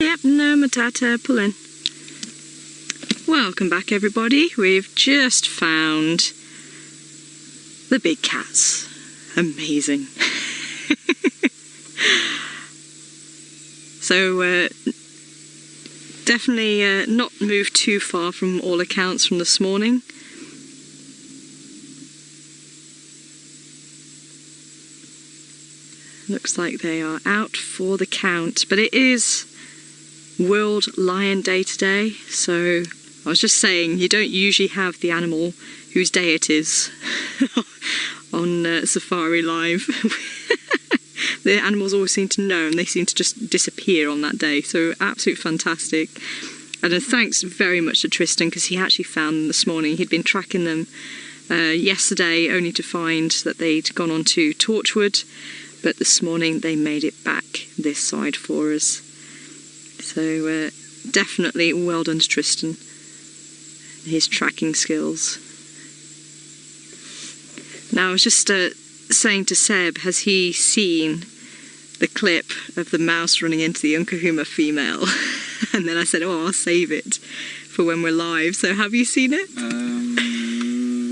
Yep, no matata, pull in. Welcome back everybody. We've just found the big cats. Amazing. So definitely not moved too far from all accounts from this morning. Looks like they are out for the count, but it is World Lion Day today, so I was just saying you don't usually have the animal whose day it is on Safari Live. The animals always seem to know, and they seem to just disappear on that day, so absolutely fantastic. And thanks very much to Tristan, because he actually found them this morning. He'd been tracking them yesterday, only to find that they'd gone on to Torchwood, but this morning they made it back this side for us. So definitely well done to Tristan, his tracking skills. Now I was just saying to Seb, has he seen the clip of the mouse running into the Nkuhuma female? And then I said, oh, I'll save it for when we're live. So have you seen it?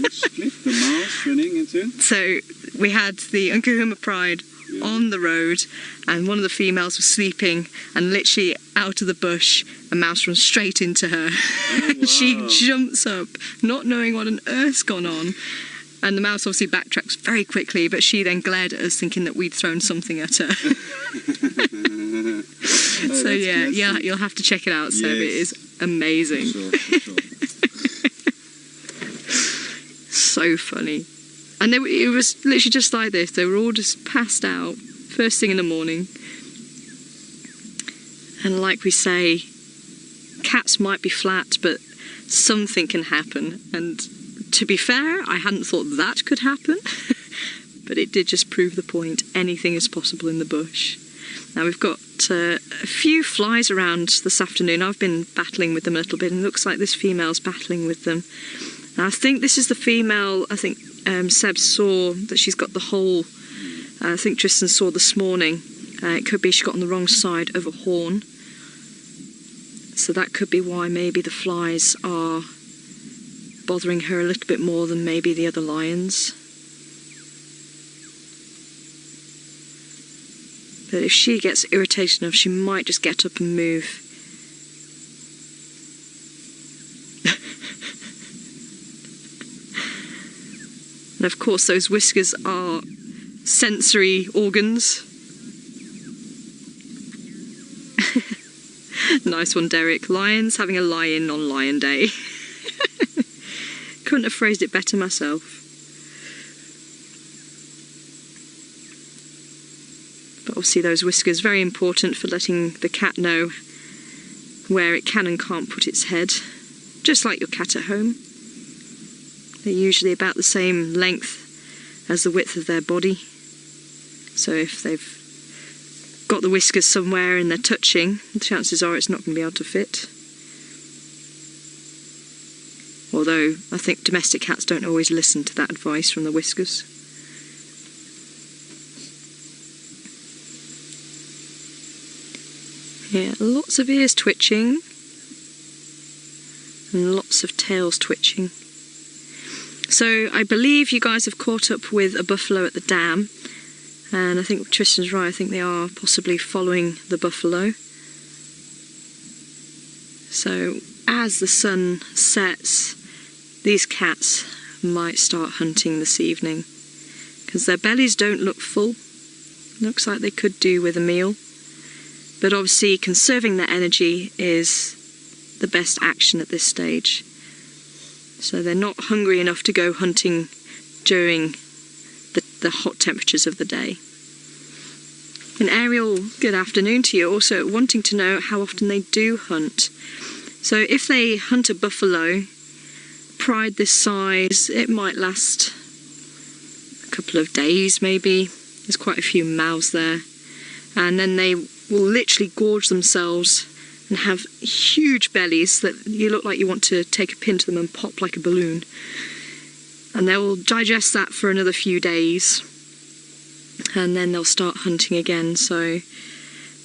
Which clip? The mouse running into? So we had the Nkuhuma Pride on the road, and one of the females was sleeping, and literally out of the bush a mouse runs straight into her. Oh, wow. She jumps up, not knowing what on earth's gone on, and the mouse obviously backtracks very quickly, but she then glared at us thinking that we'd thrown something at her. So yeah, you'll have to check it out, Seb. Yes. It is amazing. For sure. So funny. And it was literally just like this. They were all just passed out first thing in the morning. And like we say, cats might be flat, but something can happen. And to be fair, I hadn't thought that could happen, but it did just prove the point. Anything is possible in the bush. Now we've got a few flies around this afternoon. I've been battling with them a little bit, and it looks like this female's battling with them. Now I think this is the female. I think Seb saw that she's got the hole. I think Tristan saw this morning. It could be she got on the wrong side of a horn. So that could be why maybe the flies are bothering her a little bit more than maybe the other lions. But if she gets irritated enough, she might just get up and move. And of course those whiskers are sensory organs. Nice one, Derek. Lions having a lie-in on Lion Day. Couldn't have phrased it better myself. But obviously those whiskers, very important for letting the cat know where it can and can't put its head. Just like your cat at home. They're usually about the same length as the width of their body. So if they've got the whiskers somewhere and they're touching, the chances are it's not going to be able to fit. Although I think domestic cats don't always listen to that advice from the whiskers. Yeah, lots of ears twitching and lots of tails twitching. So I believe you guys have caught up with a buffalo at the dam, and I think Tristan's right, I think they are possibly following the buffalo. So as the sun sets, these cats might start hunting this evening, because their bellies don't look full. Looks like they could do with a meal, but obviously conserving their energy is the best action at this stage. So they're not hungry enough to go hunting during the hot temperatures of the day. And Ariel, good afternoon to you, also wanting to know how often they do hunt. So if they hunt a buffalo, pride this size, it might last a couple of days maybe. There's quite a few mouths there. And then they will literally gorge themselves and have huge bellies that you look like you want to take a pin to them and pop like a balloon. And they'll digest that for another few days, and then they'll start hunting again. So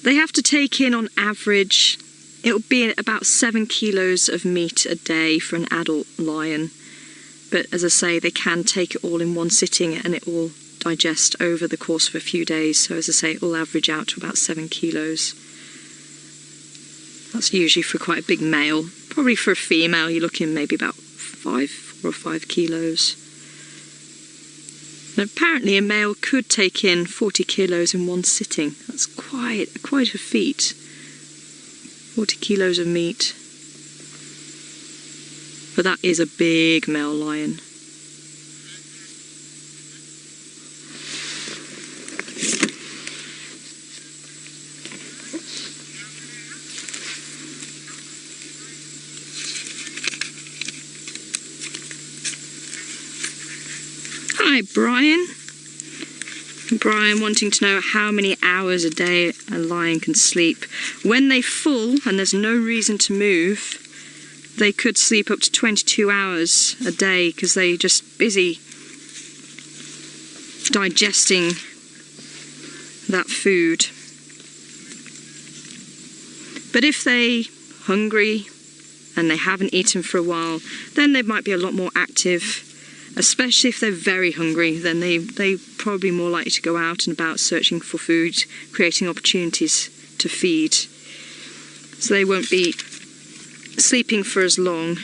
they have to take in on average, it will be about 7 kilos of meat a day for an adult lion. But as I say, they can take it all in one sitting and it will digest over the course of a few days. So as I say, it will average out to about 7 kilos. That's usually for quite a big male. Probably for a female, you're looking maybe about 4 or 5 kilos. And apparently a male could take in 40 kilos in one sitting. That's quite a feat. 40 kilos of meat. But that is a big male lion. Hi, Brian. Brian wanting to know how many hours a day a lion can sleep. When they're full and there's no reason to move, they could sleep up to 22 hours a day because they're just busy digesting that food. But if they're hungry and they haven't eaten for a while, then they might be a lot more active. Especially if they're very hungry, then they're probably more likely to go out and about searching for food, creating opportunities to feed. So they won't be sleeping for as long.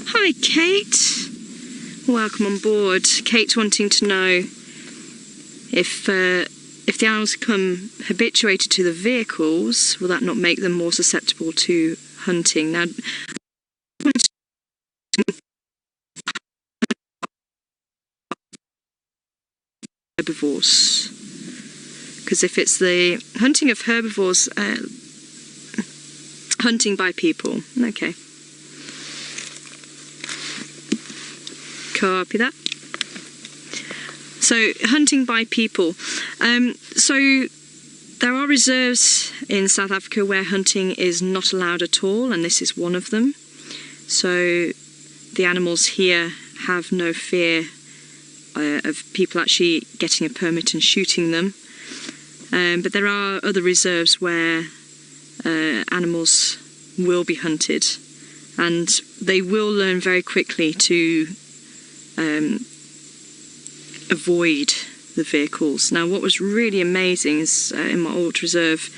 Hi Kate, welcome on board. Kate's wanting to know if the animals become habituated to the vehicles, will that not make them more susceptible to hunting? Now, herbivores, because if it's the hunting of herbivores, hunting by people, okay. Copy that. So hunting by people. So there are reserves in South Africa where hunting is not allowed at all, and this is one of them. So the animals here have no fear of people actually getting a permit and shooting them. But there are other reserves where animals will be hunted, and they will learn very quickly to avoid the vehicles. Now, what was really amazing is in my old reserve,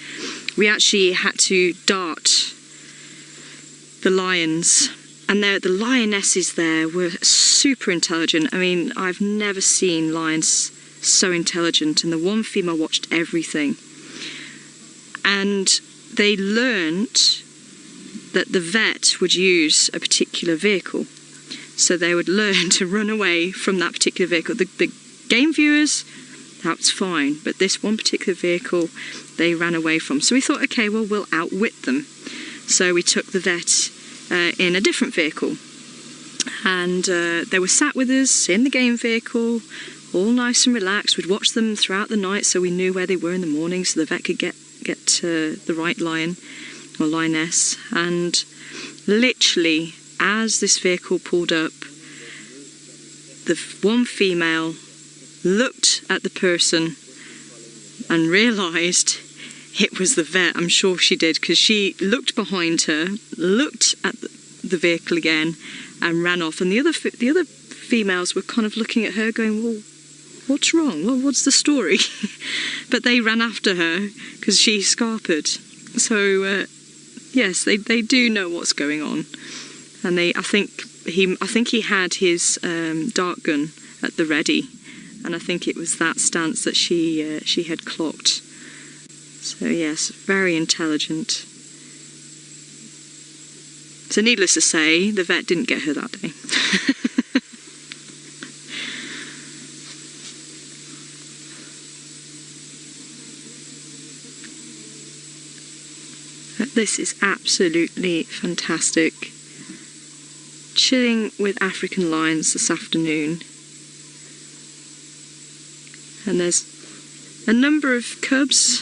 we actually had to dart the lions, and the lionesses there were super intelligent. I mean, I've never seen lions so intelligent, and the one female watched everything. And they learnt that the vet would use a particular vehicle. So they would learn to run away from that particular vehicle. The game viewers, that's fine, but this one particular vehicle they ran away from. So we thought, okay, well, we'll outwit them. So we took the vet in a different vehicle, and they were sat with us in the game vehicle, all nice and relaxed. We'd watch them throughout the night so we knew where they were in the morning, so the vet could get the right lion or lioness. And literally, as this vehicle pulled up, the one female looked at the person and realised it was the vet. I'm sure she did, because she looked behind her, looked at the vehicle again, and ran off. And the other females were kind of looking at her going, well, what's wrong? Well, what's the story? But they ran after her because she scarpered. So yes, they do know what's going on. And I think he had his dart gun at the ready, and I think it was that stance that she had clocked. So yes, very intelligent. So needless to say, the vet didn't get her that day. This is absolutely fantastic. chilling with African lions this afternoon. And there's a number of cubs,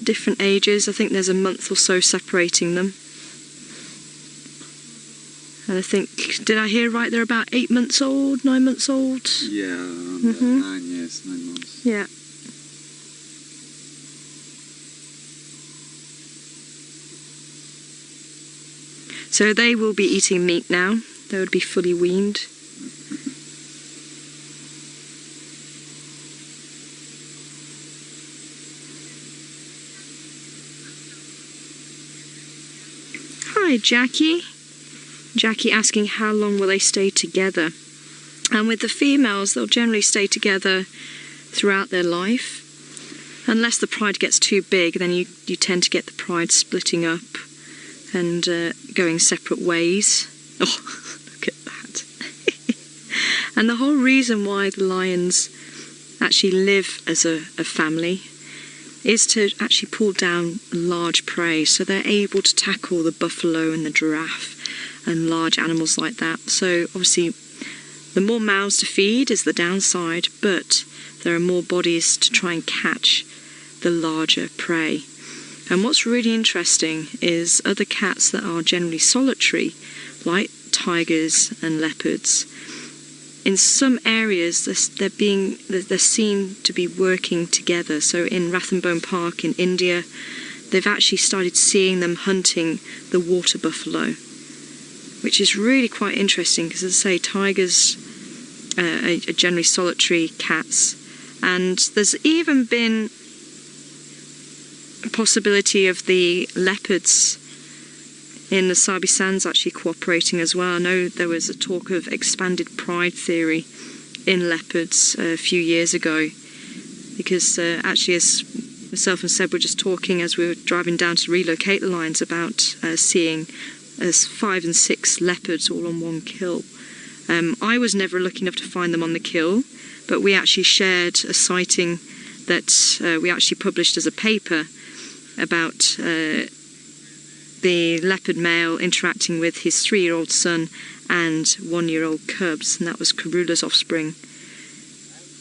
different ages. I think there's a month or so separating them. And I think, did I hear right, they're about 8 months old, 9 months old? Yeah, 9 years, 9 months. Yeah. So they will be eating meat now. They would be fully weaned. Hi, Jackie. Jackie asking how long will they stay together. And with the females, they'll generally stay together throughout their life. Unless the pride gets too big, then you tend to get the pride splitting up and going separate ways. Oh, look at that. And the whole reason why the lions actually live as a family is to actually pull down large prey, so they're able to tackle the buffalo and the giraffe and large animals like that. So obviously the more mouths to feed is the downside, but there are more bodies to try and catch the larger prey. And what's really interesting is other cats that are generally solitary, like tigers and leopards, in some areas they're seen to be working together. So in Ranthambone Park in India, they've actually started seeing them hunting the water buffalo, which is really quite interesting because, as I say, tigers are generally solitary cats. And there's even been a possibility of the leopards in the Sabi Sands actually cooperating as well. I know there was a talk of expanded pride theory in leopards a few years ago, because actually, as myself and Seb were just talking as we were driving down to relocate the lions, about seeing 5 and 6 leopards all on one kill. I was never lucky enough to find them on the kill, but we actually shared a sighting that we actually published as a paper about the leopard male interacting with his 3-year-old son and 1-year-old cubs, and that was Karula's offspring.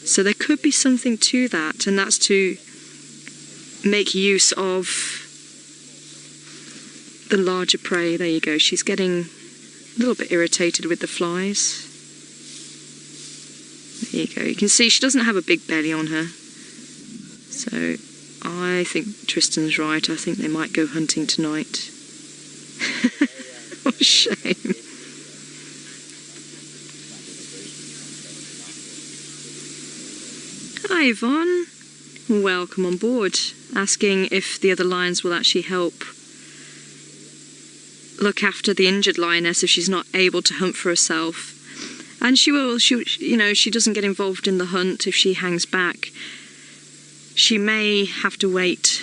So there could be something to that, and that's to make use of the larger prey. There you go, she's getting a little bit irritated with the flies. There you go, you can see she doesn't have a big belly on her. So I think Tristan's right, I think they might go hunting tonight. What a shame. Hi Yvonne, welcome on board. Asking if the other lions will actually help look after the injured lioness if she's not able to hunt for herself. And she will, you know, she doesn't get involved in the hunt if she hangs back. She may have to wait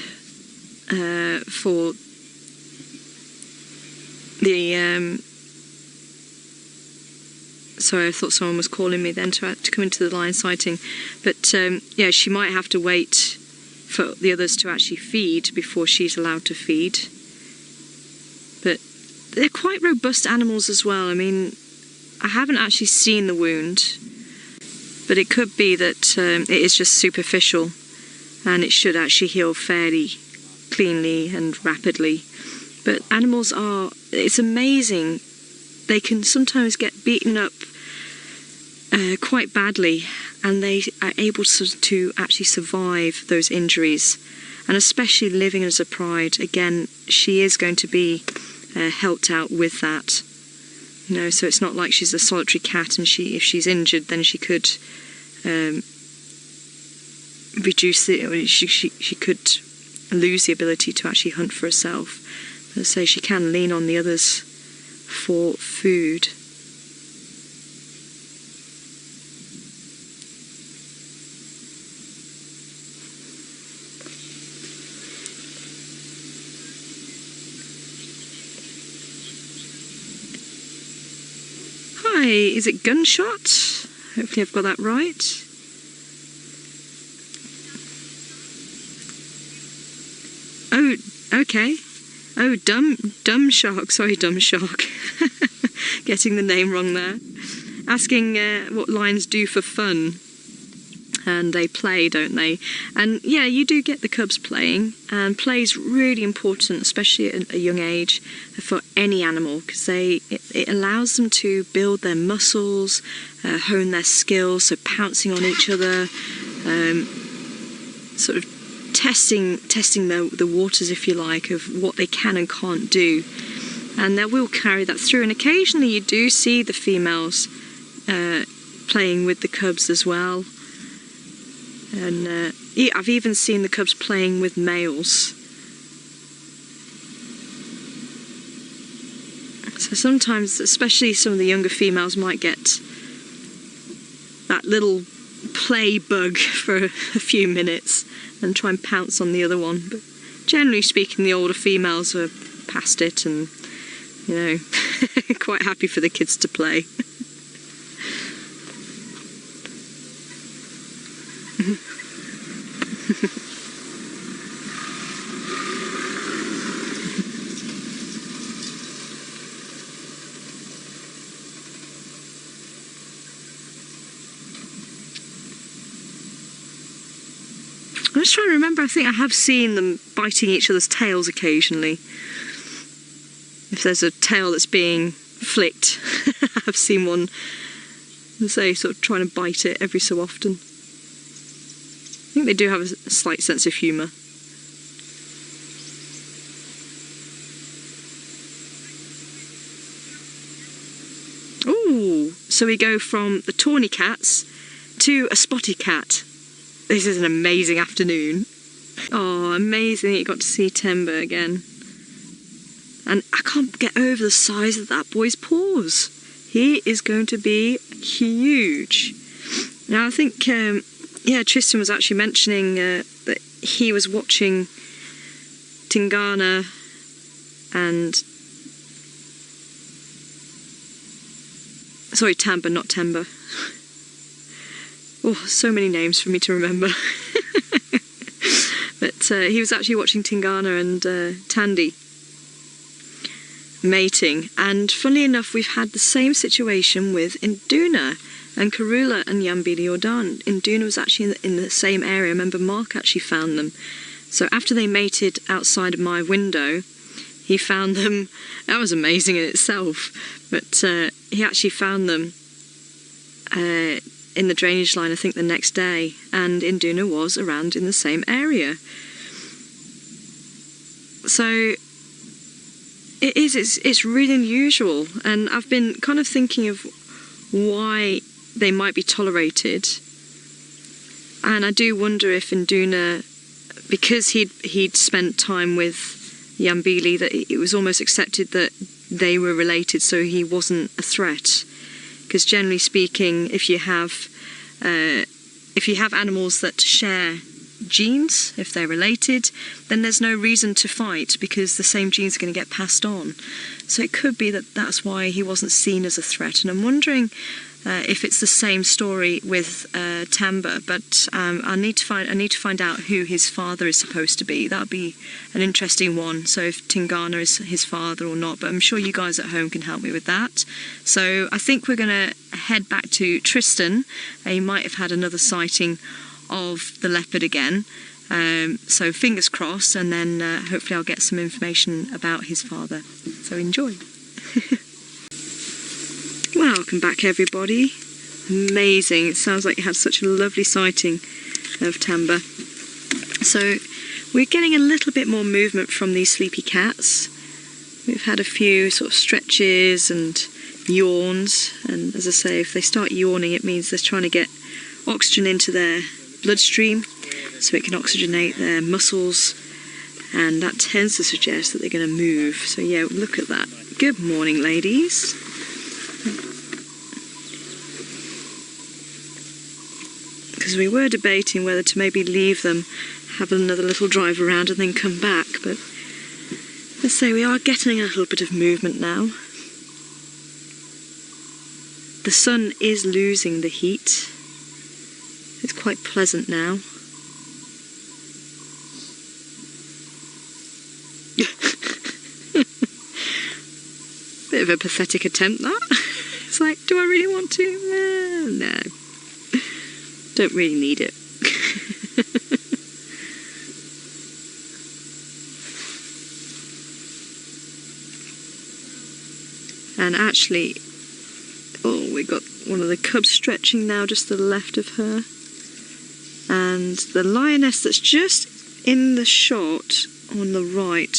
for the sorry, I thought someone was calling me then to come into the lion sighting, but yeah, she might have to wait for the others to actually feed before she's allowed to feed. But they're quite robust animals as well. I mean, I haven't actually seen the wound, but it could be that it is just superficial and it should actually heal fairly cleanly and rapidly. But animals are, it's amazing, they can sometimes get beaten up quite badly, and they are able to actually survive those injuries. And especially living as a pride, again, she is going to be helped out with that. You know, so it's not like she's a solitary cat and if she's injured, then she could reduce it, she could lose the ability to actually hunt for herself. So she can lean on the others for food. Hi, is it Gunshot? Hopefully I've got that right. Oh, okay. Oh, dumb shark. Sorry, dumb shark. Getting the name wrong there. Asking what lions do for fun. And they play, don't they? And yeah, you do get the cubs playing, and play is really important, especially at a young age, for any animal, because it allows them to build their muscles, hone their skills, so pouncing on each other, sort of testing the waters, if you like, of what they can and can't do. And they will carry that through, and occasionally you do see the females playing with the cubs as well. And I've even seen the cubs playing with males. So sometimes, especially some of the younger females might get that little play bug for a few minutes and try and pounce on the other one. But generally speaking, the older females are past it and, you know, quite happy for the kids to play. I'm just trying to remember, I think I have seen them biting each other's tails occasionally. If there's a tail that's being flicked, I've seen one, say, sort of trying to bite it every so often. I think they do have a slight sense of humour. Ooh, so we go from the tawny cats to a spotty cat. This is an amazing afternoon. Oh, amazing that you got to see Timber again. And I can't get over the size of that boy's paws. He is going to be huge. Now I think, yeah, Tristan was actually mentioning that he was watching Tingana and... Sorry, Tamba, not Temba. Oh, so many names for me to remember. But he was actually watching Tingana and Tandy mating. And funnily enough, we've had the same situation with Induna and Karula and Yambili Ordan. Induna was actually in the same area. I remember Mark actually found them. So after they mated outside of my window, he found them. That was amazing in itself. But he actually found them in the drainage line, I think, the next day, and Induna was around in the same area. So it's really unusual, and I've been kind of thinking of why they might be tolerated, and I do wonder if Induna, because he'd spent time with Yambili, that it was almost accepted that they were related, so he wasn't a threat. Because generally speaking, if you have animals that share genes, if they're related, then there's no reason to fight because the same genes are going to get passed on. So it could be that that's why he wasn't seen as a threat. And I'm wondering if it's the same story with Tamba, but I need to find out who his father is supposed to be. That would be an interesting one. So if Tingana is his father or not, but I'm sure you guys at home can help me with that. So I think we're going to head back to Tristan. He might have had another sighting of the leopard again. So fingers crossed, and then hopefully I'll get some information about his father. So enjoy. Welcome back, everybody. Amazing. It sounds like you had such a lovely sighting of Tamba. So we're getting a little bit more movement from these sleepy cats. We've had a few sort of stretches and yawns, and as I say, if they start yawning, it means they're trying to get oxygen into their bloodstream so it can oxygenate their muscles, and that tends to suggest that they're going to move. So yeah, look at that. Good morning, ladies. Because we were debating whether to maybe leave them, have another little drive around and then come back, but let's say we are getting a little bit of movement now. The sun is losing the heat. It's quite pleasant now. of a pathetic attempt, that. It's like, do I really want to? No. Don't really need it. And actually, oh, we got one of the cubs stretching now just to the left of her. And the lioness that's just in the shot on the right,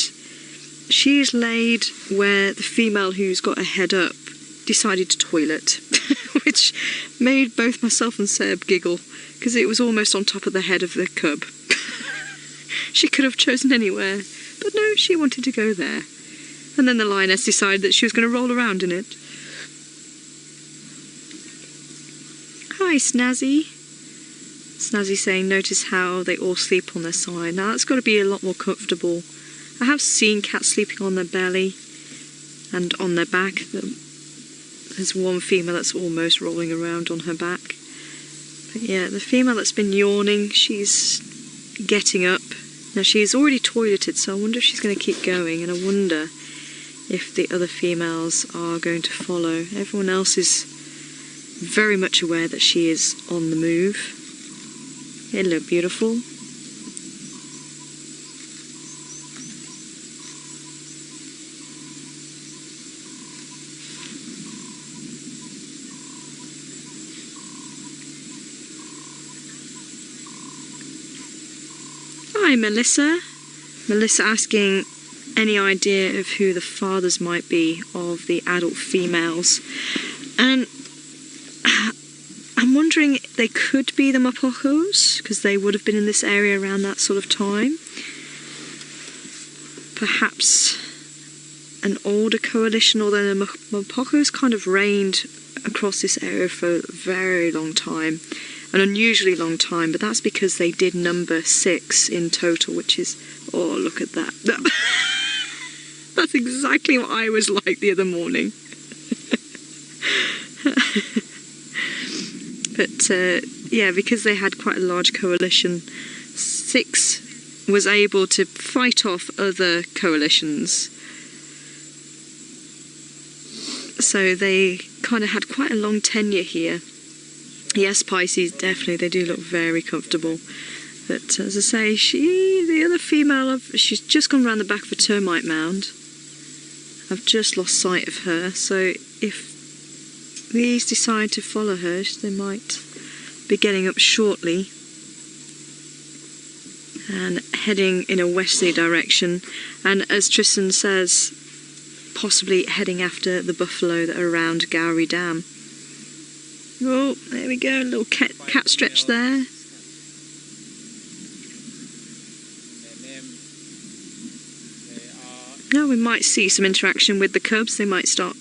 she's laid where the female who's got her head up decided to toilet, which made both myself and Seb giggle, because it was almost on top of the head of the cub. She could have chosen anywhere, but no, she wanted to go there. And then the lioness decided that she was going to roll around in it. Hi, Snazzy. Snazzy saying, notice how they all sleep on their side. Now that's got to be a lot more comfortable. I have seen cats sleeping on their belly and on their back. There's one female that's almost rolling around on her back. But yeah, the female that's been yawning, she's getting up. Now she's already toileted, so I wonder if she's going to keep going, and I wonder if the other females are going to follow. Everyone else is very much aware that she is on the move. Hello, beautiful. Hi, Melissa. Melissa asking any idea of who the fathers might be of the adult females. And I'm wondering if they could be the Mapojos, because they would have been in this area around that sort of time. Perhaps an older coalition, although the Mapojos kind of reigned across this area for a very long time, an unusually long time, but that's because they did number 6 in total, which is, oh, look at that. That's exactly what I was like the other morning. But yeah, because they had quite a large coalition, 6 was able to fight off other coalitions. So they kind of had quite a long tenure here. Yes, Pisces, definitely, they do look very comfortable. But as I say, the other female, she's just gone round the back of a termite mound. I've just lost sight of her, so if these decide to follow her, they might be getting up shortly and heading in a westerly direction. And as Tristan says, possibly heading after the buffalo that are around Gowrie Dam. Oh, there we go, a little cat stretch there. Now we might see some interaction with the cubs. They might start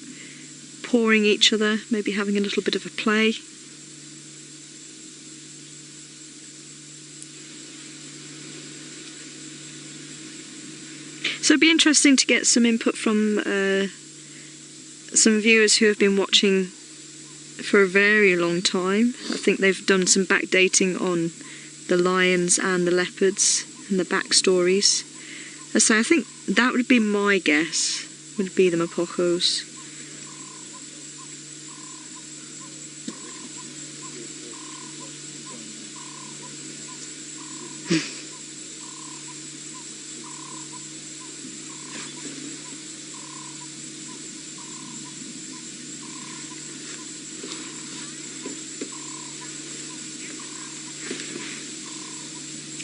pawing each other, maybe having a little bit of a play. So it'd be interesting to get some input from some viewers who have been watching for a very long time. I think they've done some backdating on the lions and the leopards and the backstories. So I think that would be my guess, would be the Mapojos.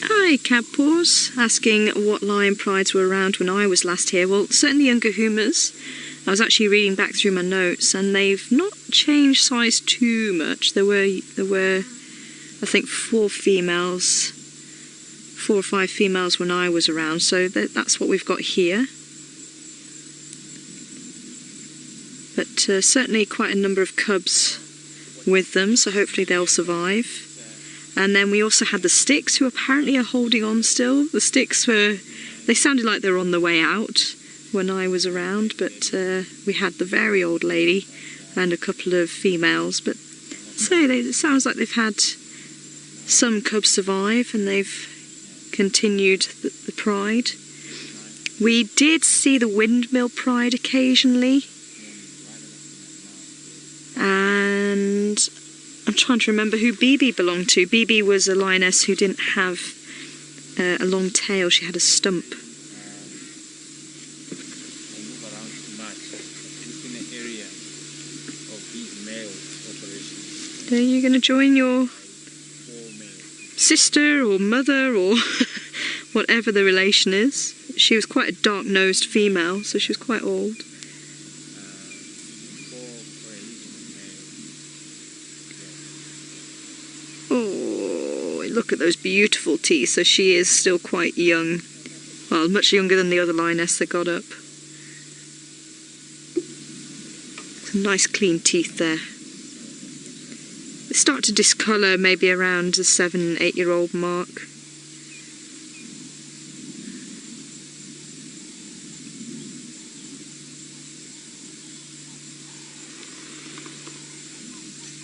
Hi, Cab Paws, asking what lion prides were around when I was last here. Well, certainly Nkuhumas. I was actually reading back through my notes, and they've not changed size too much. There were, I think, 4 or 5 females when I was around, so that's what we've got here. But certainly quite a number of cubs with them, so hopefully they'll survive. And then we also had the sticks, who apparently are holding on still. The sticks they sounded like they were on the way out when I was around, but we had the very old lady and a couple of females. But it sounds like they've had some cubs survive, and they've continued the pride. We did see the windmill pride occasionally, I'm trying to remember who BB belonged to. BB was a lioness who didn't have a long tail, she had a stump. They move around too much. It's in the area of these male operations. Are you going to join your 4 males. sister or mother or whatever the relation is? She was quite a dark-nosed female, so she was quite old. 4 for each male. Oh, look at those beautiful teeth. So she is still quite young. Well, much younger than the other lioness that got up. Some nice clean teeth there. They start to discolour maybe around the 7-8-year-old mark.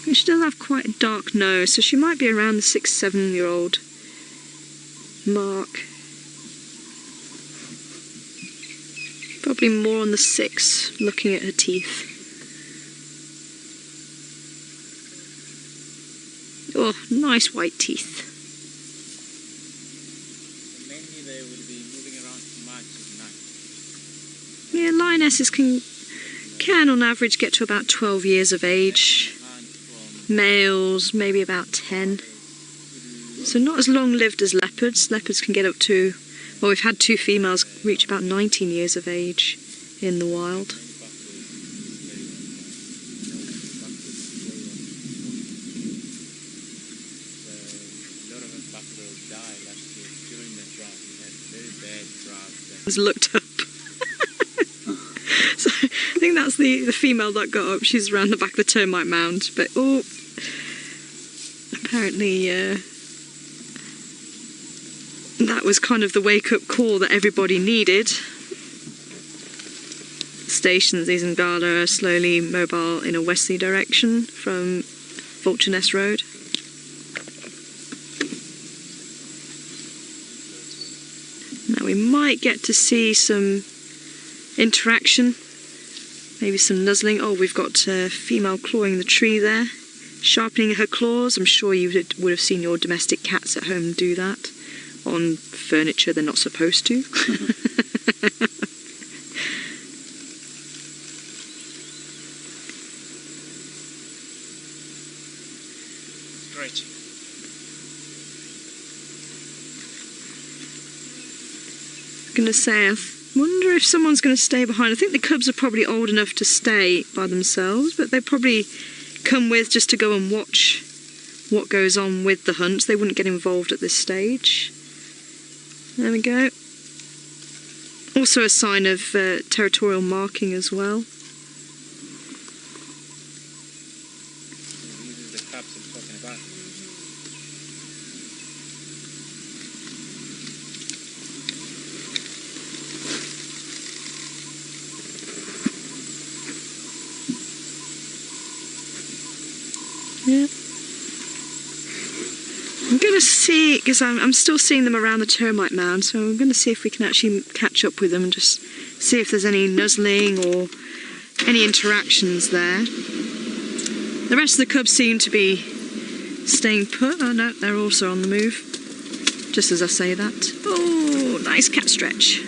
And she does have quite a dark nose, so she might be around the 6-7-year-old mark. Probably more on the 6, looking at her teeth. Oh, nice white teeth. So mainly they will be moving around too much at night. Yeah, lionesses can on average get to about 12 years of age. Males, maybe about 10. So not as long lived as leopards. Leopards can get up to, well, we've had 2 females reach about 19 years of age in the wild. Looked up. So I think that's the female that got up. She's around the back of the termite mound. But oh, apparently that was kind of the wake-up call that everybody needed. Stations, these Ngala are slowly mobile in a westerly direction from Vulture Nest Road. Now we might get to see some interaction, maybe some nuzzling. Oh, we've got a female clawing the tree there, sharpening her claws. I'm sure you would have seen your domestic cats at home do that on furniture they're not supposed to. Stretch. I'm going to say, I wonder if someone's going to stay behind. I think the cubs are probably old enough to stay by themselves, but they probably come with just to go and watch what goes on with the hunt. They wouldn't get involved at this stage. There we go. Also a sign of territorial marking as well. These are the cubs I'm talking about. Yeah. I'm going to see, because I'm still seeing them around the termite mound, so I'm going to see if we can actually catch up with them and just see if there's any nuzzling or any interactions there. The rest of the cubs seem to be staying put. Oh no, they're also on the move, just as I say that. Oh, nice cat stretch.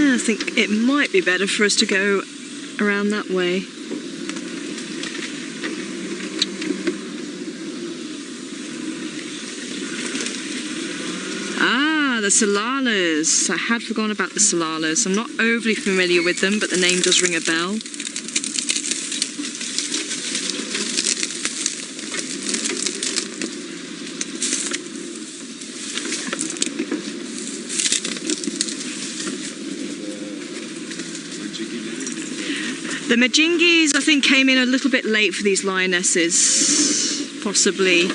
I think it might be better for us to go around that way. Ah, the salalas. I had forgotten about the salalas. I'm not overly familiar with them, but the name does ring a bell. The Majingis, I think, came in a little bit late for these lionesses, possibly,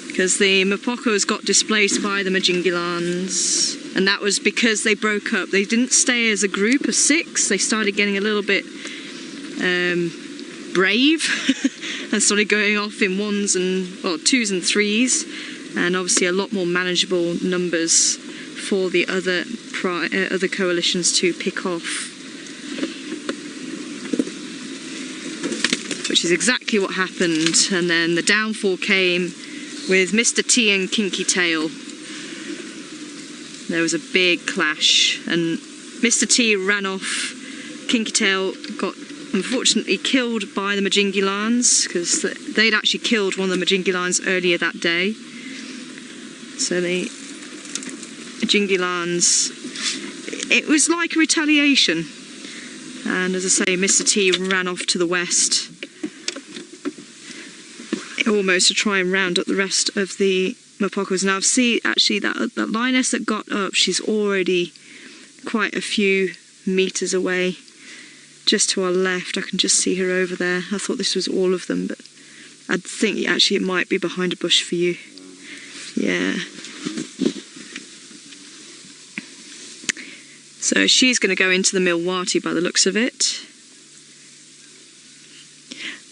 because the Mapocos got displaced by the Majingilans, and that was because they broke up. They didn't stay as a group of 6. They started getting a little bit brave and started going off in 2s and 3s, and obviously a lot more manageable numbers for the other coalitions to pick off. Which is exactly what happened, and then the downfall came with Mr. T and Kinky Tail. There was a big clash, and Mr. T ran off. Kinky Tail got unfortunately killed by the Majingilans, because they'd actually killed one of the Majingilans earlier that day. So the Majingilans, it was like a retaliation. And as I say, Mr. T ran off to the west, almost to try and round up the rest of the Mapocos. Now, see, actually, that lioness that got up, she's already quite a few meters away. Just to our left, I can just see her over there. I thought this was all of them, but I think actually it might be behind a bush for you. Yeah. So she's going to go into the Milwati by the looks of it.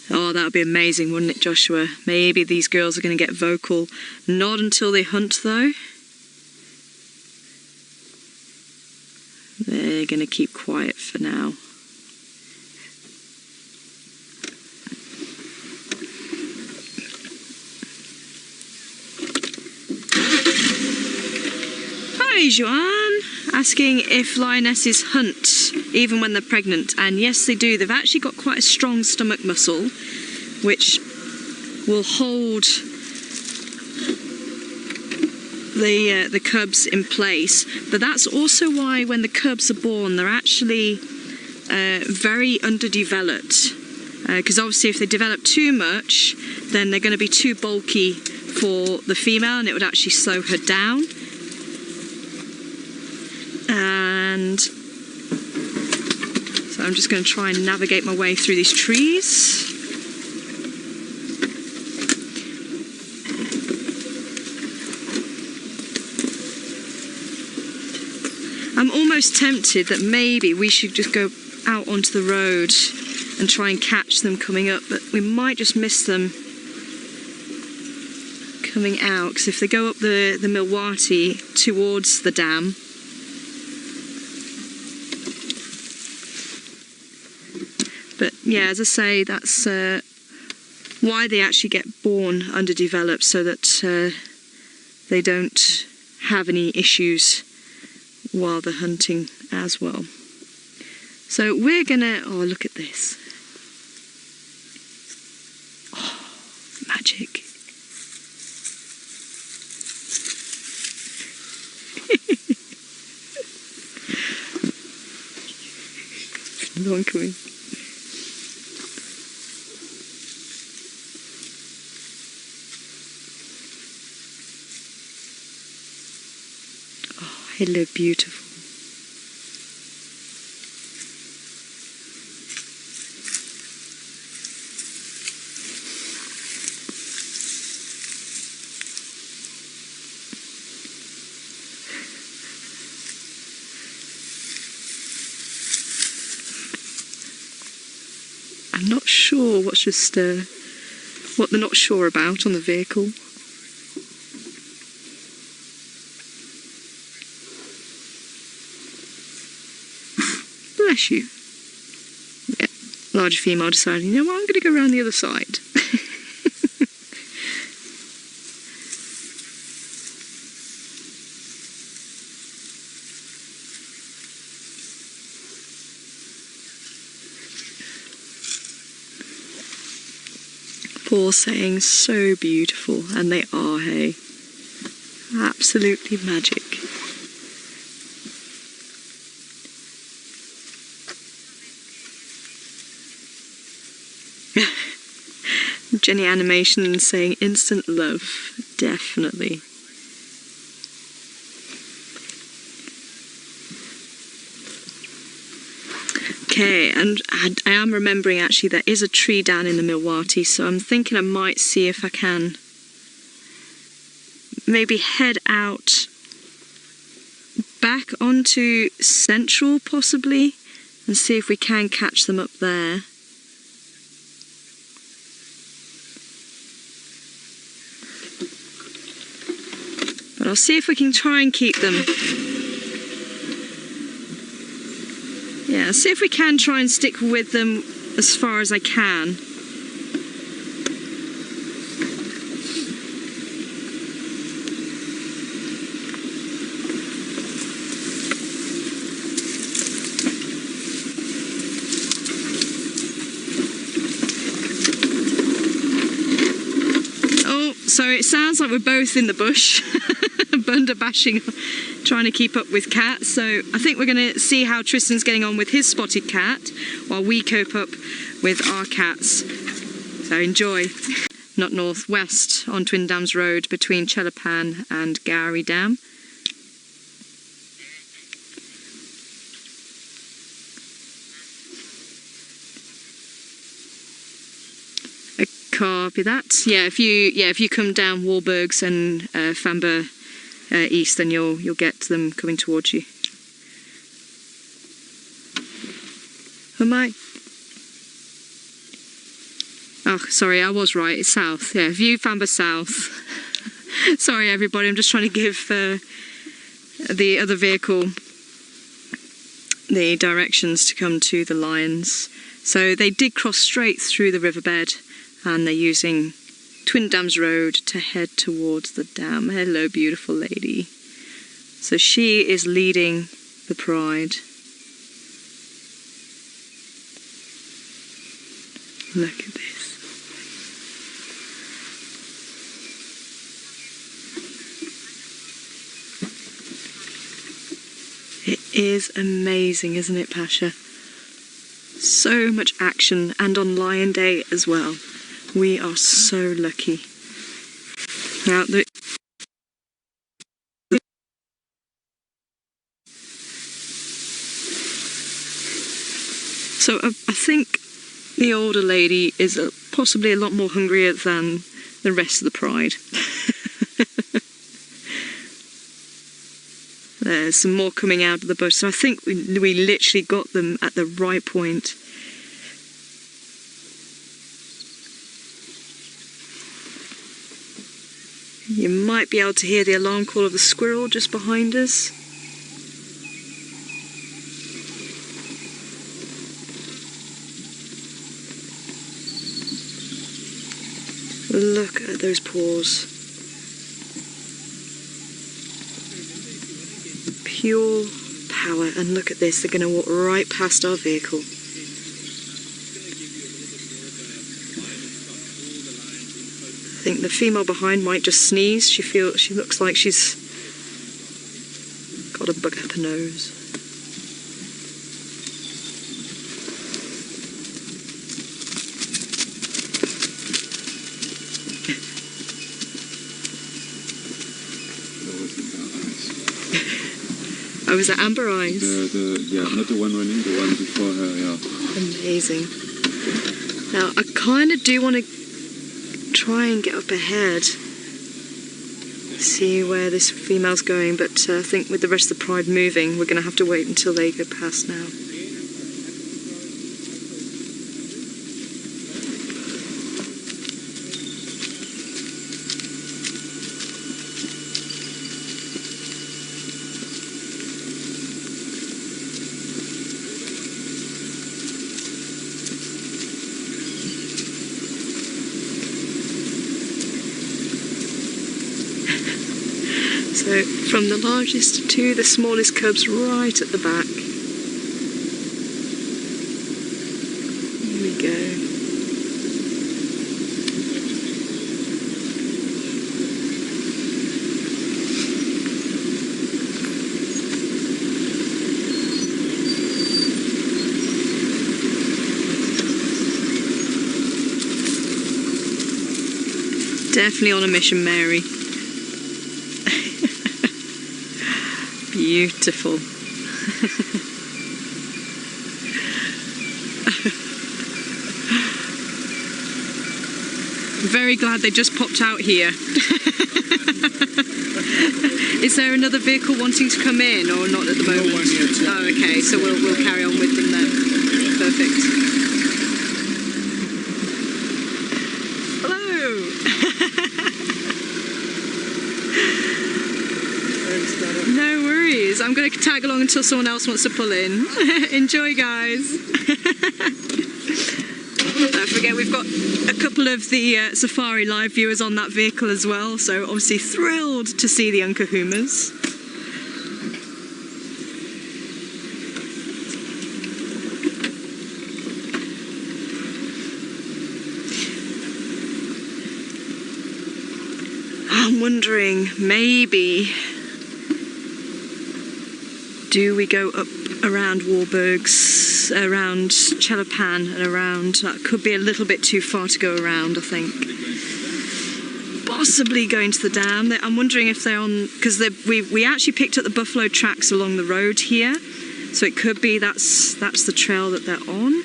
Oh, that would be amazing, wouldn't it, Joshua? Maybe these girls are going to get vocal. Not until they hunt, though. They're going to keep quiet for now. Hi, Joanne. Asking if lionesses hunt even when they're pregnant, and yes they do. They've actually got quite a strong stomach muscle which will hold the cubs in place, but that's also why when the cubs are born they're actually very underdeveloped, because obviously if they develop too much then they're going to be too bulky for the female and it would actually slow her down. And so I'm just going to try and navigate my way through these trees. I'm almost tempted that maybe we should just go out onto the road and try and catch them coming up, but we might just miss them coming out, because if they go up the Milwati towards the dam, but yeah, as I say, that's why they actually get born underdeveloped, so that they don't have any issues while they're hunting as well. So we're gonna, oh look at this. Oh, magic. Another one coming. Hello, beautiful. I'm not sure what's just what they're not sure about on the vehicle. Bless you. Yeah, larger female deciding, you know what, I'm going to go around the other side. Poor saying, so beautiful, and they are, hey. Absolutely magic. Jenny Animation saying instant love, definitely. Okay, and I am remembering actually there is a tree down in the Milwati, so I'm thinking I might see if I can maybe head out back onto Central possibly and see if we can catch them up there. But I'll see if we can try and keep them. Yeah, see if we can try and stick with them as far as I can. So it sounds like we're both in the bush, bunda bashing, trying to keep up with Cat. So I think we're going to see how Tristan's getting on with his spotted cat while we cope up with our cats. So enjoy. Not northwest on Twin Dams Road between Chelapan and Gowrie Dam. Copy that. Yeah, if you come down Warburgs and Famber East, then you'll get them coming towards you. Am I? Oh, sorry, I was right. It's south. Yeah, view Famber South. Sorry, everybody. I'm just trying to give the other vehicle the directions to come to the lions. So they did cross straight through the riverbed. And they're using Twin Dams Road to head towards the dam. Hello, beautiful lady. So she is leading the pride. Look at this. It is amazing, isn't it, Pasha? So much action, and on Lion Day as well. We are so lucky. Now, so I think the older lady is possibly a lot more hungrier than the rest of the pride. There's some more coming out of the bush, so I think we literally got them at the right point. You might be able to hear the alarm call of the squirrel just behind us. Look at those paws. Pure power. And look at this, they're going to walk right past our vehicle. I think the female behind might just sneeze. She looks like she's got a bug up her nose. Oh, was that Amber Eyes? Yeah, not the one running, the one before her, yeah. Amazing. Now, I kind of do want to try and get up ahead, see where this female's going, but I think with the rest of the pride moving, we're going to have to wait until they go past now. So from the largest to the smallest cubs right at the back. Here we go. Definitely on a mission, Mary. Beautiful. Very glad they just popped out here. Is there another vehicle wanting to come in or not at the moment? No one yet. Oh, okay, so we'll carry on with them then. Perfect. Hello. No worries. I'm going to tag along until someone else wants to pull in. Enjoy, guys. Don't forget, we've got a couple of the Safari Live viewers on that vehicle as well, so obviously thrilled to see the Nkuhumas. I'm wondering, maybe, do we go up around Warburg's, around Chelapan and around? That could be a little bit too far to go around, I think. Possibly going to the dam. I'm wondering if they're on, because we actually picked up the buffalo tracks along the road here, so it could be that's the trail that they're on.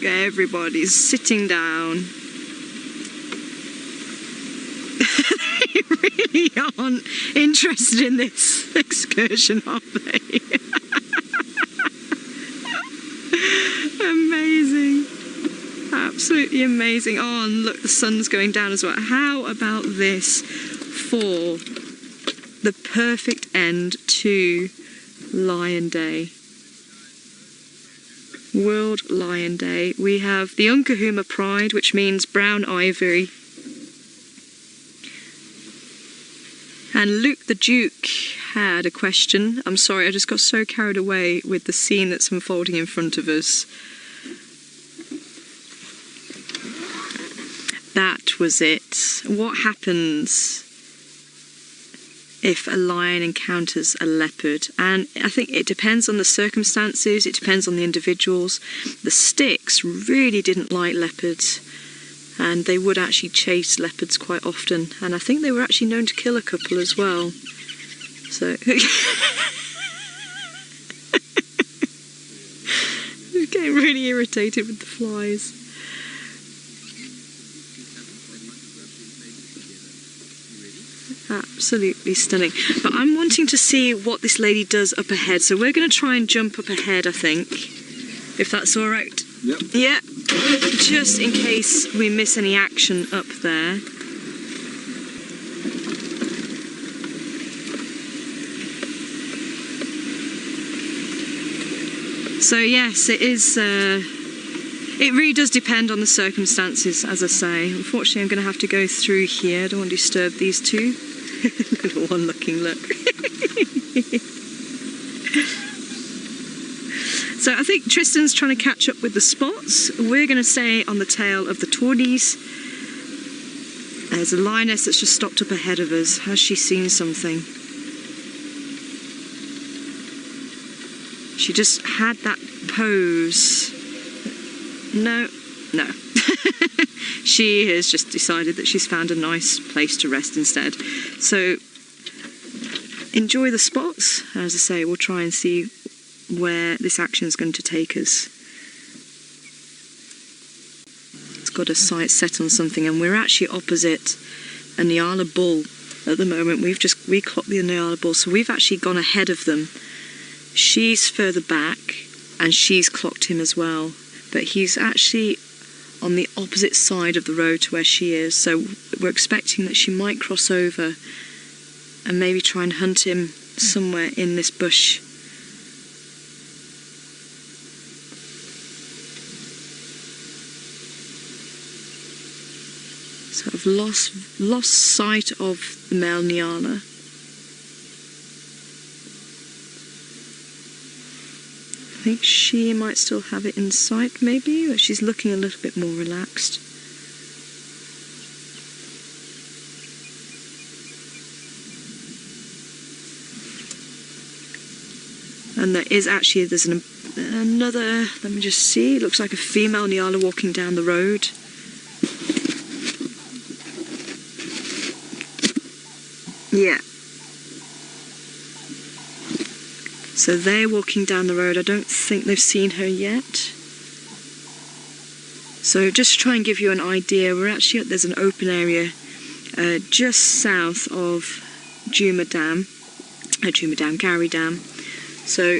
Everybody's sitting down. They really aren't interested in this excursion, are they? Amazing. Absolutely amazing. Oh, and look, the sun's going down as well. How about this for the perfect end to Lion Day? World Lion Day. We have the Nkuhuma Pride, which means brown ivory. And Luke the Duke had a question. I'm sorry, I just got so carried away with the scene that's unfolding in front of us. That was it. What happens if a lion encounters a leopard? And I think it depends on the circumstances, it depends on the individuals. The sticks really didn't like leopards, and they would actually chase leopards quite often, and I think they were actually known to kill a couple as well. So getting really irritated with the flies. Absolutely stunning. But I'm wanting to see what this lady does up ahead, so we're going to try and jump up ahead, I think, if that's all right. Yep. Yeah, just in case we miss any action up there. So yes, it is. It really does depend on the circumstances, as I say. Unfortunately, I'm going to have to go through here. I don't want to disturb these two. Little one looking, look. So I think Tristan's trying to catch up with the spots. We're going to stay on the tail of the tawnies. There's a lioness that's just stopped up ahead of us. Has she seen something? She just had that pose. No. She has just decided that she's found a nice place to rest instead. So enjoy the spots. As I say, we'll try and see where this action is going to take us. It's got a sight set on something, and we're actually opposite a Nyala bull at the moment. We clocked the Nyala bull, so we've actually gone ahead of them. She's further back, and she's clocked him as well, but he's actually on the opposite side of the road to where she is, so we're expecting that she might cross over and maybe try and hunt him somewhere in this bush. So I've lost sight of the male Nyala. I think she might still have it in sight, maybe, but she's looking a little bit more relaxed. And there's another, let me just see, it looks like a female Nyala walking down the road. Yeah. So they're walking down the road. I don't think they've seen her yet. So just to try and give you an idea, we're actually there's an open area just south of Djuma Dam. Djuma Dam, Gowrie Dam. So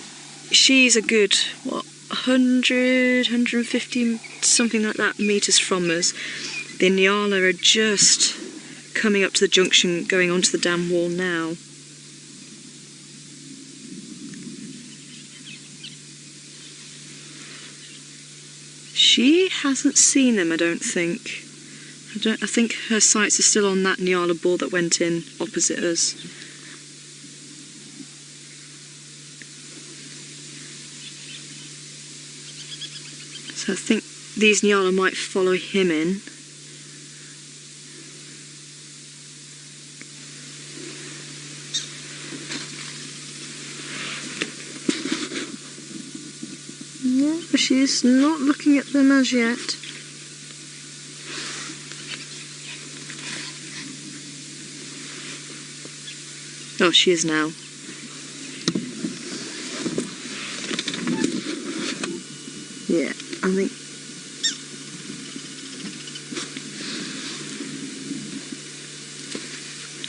she's a good, what, 100, 150, something like that, metres from us. The Nyala are just coming up to the junction, going onto the dam wall now. She hasn't seen them, I don't think. I think her sights are still on that Nyala ball that went in opposite us. So I think these Nyala might follow him in. Yeah, but she's not looking at them as yet. Oh, she is now. Yeah, I think...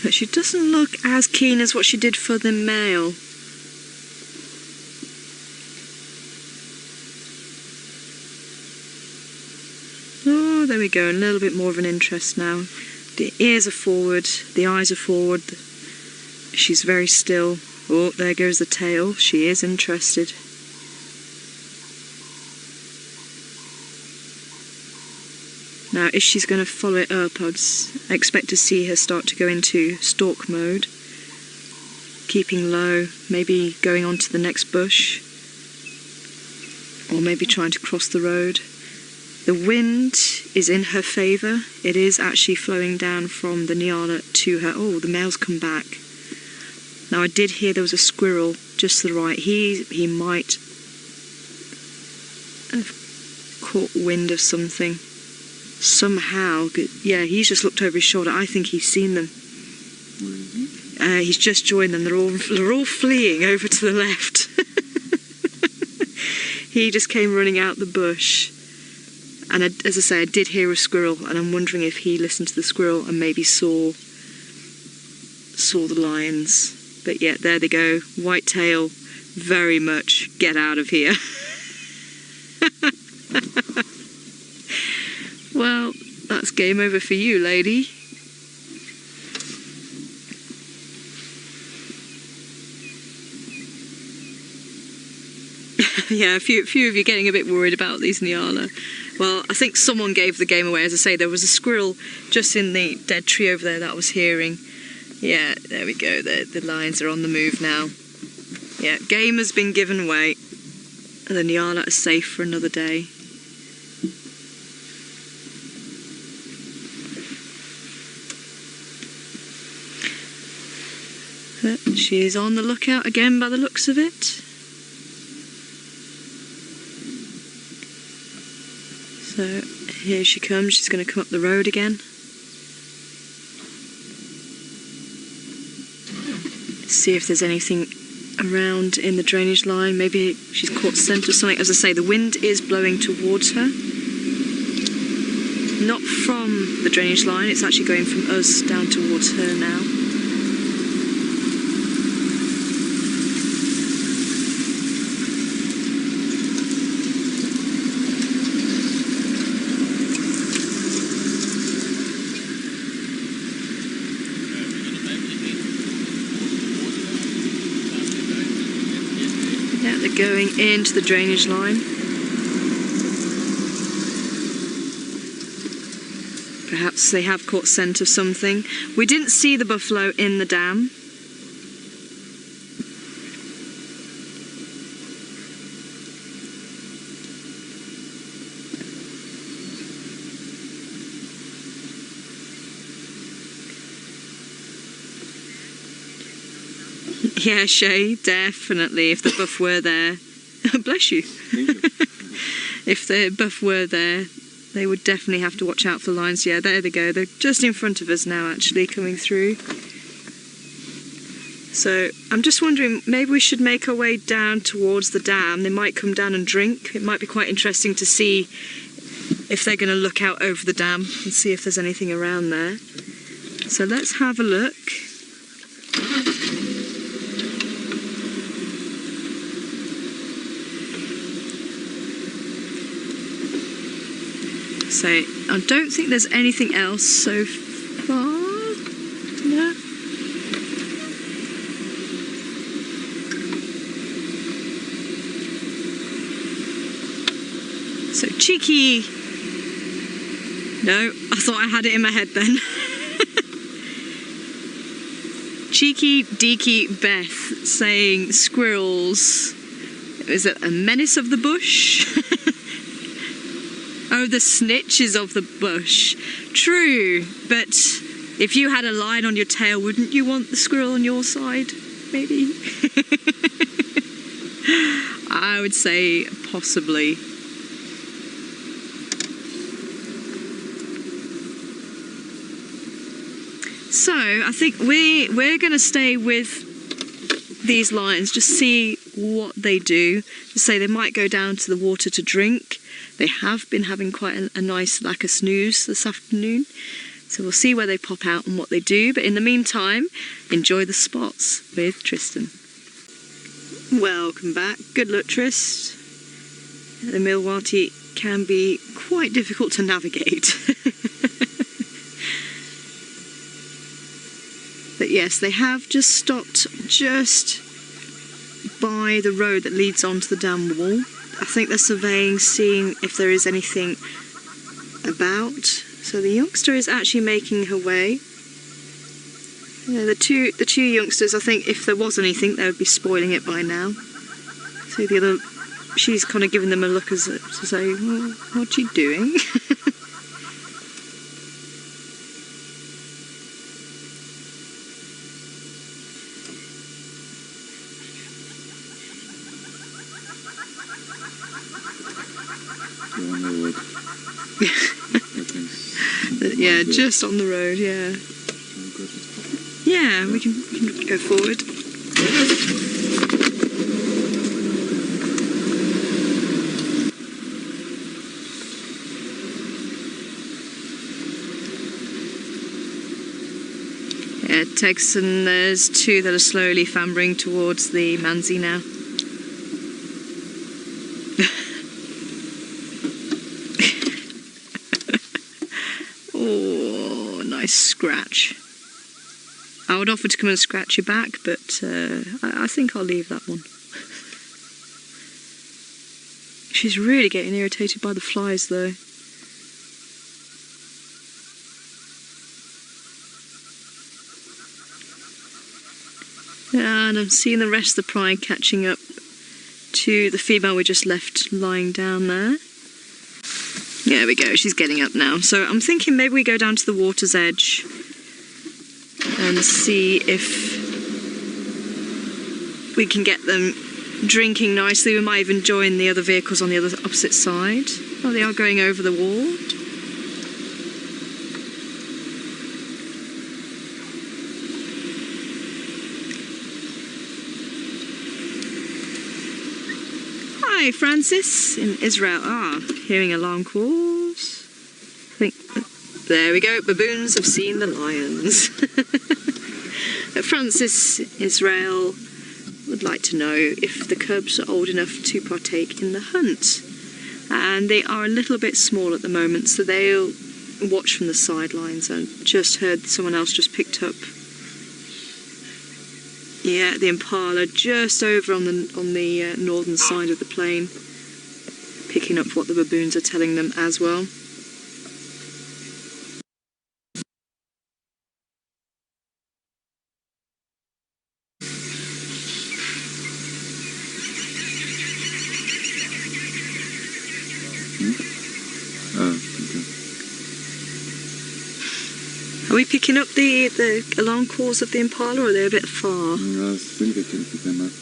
But she doesn't look as keen as what she did for the male. Oh, there we go, a little bit more of an interest now. The ears are forward, the eyes are forward. She's very still. Oh, there goes the tail. She is interested. Now, if she's going to follow it up, I'd expect to see her start to go into stalk mode. Keeping low, maybe going on to the next bush. Or maybe trying to cross the road. The wind is in her favour. It is actually flowing down from the Nyala to her. Oh, the male's come back. Now, I did hear there was a squirrel just to the right. He might have caught wind of something. Somehow. Yeah, he's just looked over his shoulder. I think he's seen them. He's just joined them. They're all fleeing over to the left. He just came running out the bush. And as I say, I did hear a squirrel, and I'm wondering if he listened to the squirrel and maybe saw the lions. But yeah, there they go. White tail, very much get out of here. Well, that's game over for you, lady. Yeah, a few of you getting a bit worried about these Nyala. Well, I think someone gave the game away. As I say, there was a squirrel just in the dead tree over there that I was hearing. Yeah, there we go. The lions are on the move now. Yeah, game has been given away. And the Nyala are safe for another day. But she's on the lookout again by the looks of it. So here she comes. She's going to come up the road again. See if there's anything around in the drainage line. Maybe she's caught scent of something. As I say, the wind is blowing towards her. Not from the drainage line, it's actually going from us down towards her now. Going into the drainage line. Perhaps they have caught scent of something. We didn't see the buffalo in the dam. Yeah, Shay, definitely. If the buff were there, bless you. If the buff were there, they would definitely have to watch out for lions. Yeah, there they go. They're just in front of us now, actually, coming through. So I'm just wondering, maybe we should make our way down towards the dam. They might come down and drink. It might be quite interesting to see if they're going to look out over the dam and see if there's anything around there. So let's have a look. So I don't think there's anything else so far. No. So cheeky. No, I thought I had it in my head then. Cheeky Deeky Beth saying squirrels. Is it a menace of the bush? Oh, the snitches of the bush. True, but if you had a lion on your tail, wouldn't you want the squirrel on your side? Maybe. I would say possibly. So I think we're going to stay with these lions, just see what they do. Just say they might go down to the water to drink. They have been having quite a nice like a snooze this afternoon. So we'll see where they pop out and what they do. But in the meantime, enjoy the spots with Tristan. Welcome back. Good luck, Trist. The Milwaukie can be quite difficult to navigate. But yes, they have just stopped just by the road that leads onto the dam wall. I think they're surveying, seeing if there is anything about. So the youngster is actually making her way. Yeah, the two youngsters, I think if there was anything, they would be spoiling it by now. So the other, she's kind of giving them a look as to say, well, what are you doing? Yeah, just on the road, yeah. Yeah, we can go forward. Yeah, Tex, and there's two that are slowly fambering towards the Manzi now. Oh, nice scratch. I would offer to come and scratch your back, but I think I'll leave that one. She's really getting irritated by the flies though. And I'm seeing the rest of the pride catching up to the female we just left lying down there. There we go, she's getting up now. So I'm thinking maybe we go down to the water's edge and see if we can get them drinking nicely. We might even join the other vehicles on the other opposite side. Oh, they are going over the wall. Hi, Francis in Israel. Ah, hearing alarm calls. I think, there we go, baboons have seen the lions. Francis Israel would like to know if the cubs are old enough to partake in the hunt. And they are a little bit small at the moment, so they'll watch from the sidelines. I just heard someone else just picked up, yeah, the impala just over on the northern side of the plain, picking up what the baboons are telling them as well. Are we picking up the alarm calls of the impala, or are they a bit far? I think we can pick them up.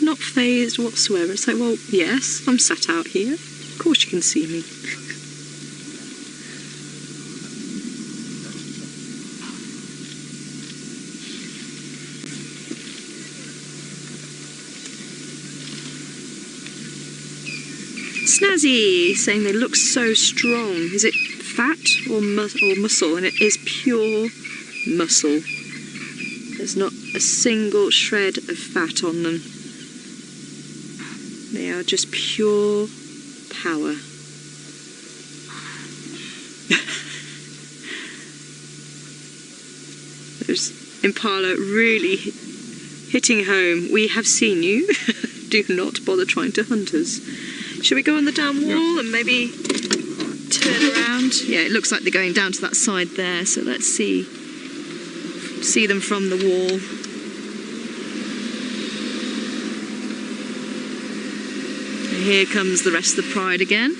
Not phased whatsoever. It's like, well, yes, I'm sat out here. Of course you can see me. Snazzy saying they look so strong. Is it fat or muscle? And it is pure muscle. There's not a single shred of fat on them. They are just pure power. There's Impala really hitting home. We have seen you. Do not bother trying to hunt us. Should we go on the down wall and maybe turn around? Yeah, it looks like they're going down to that side there, so let's see them from the wall. And here comes the rest of the pride again.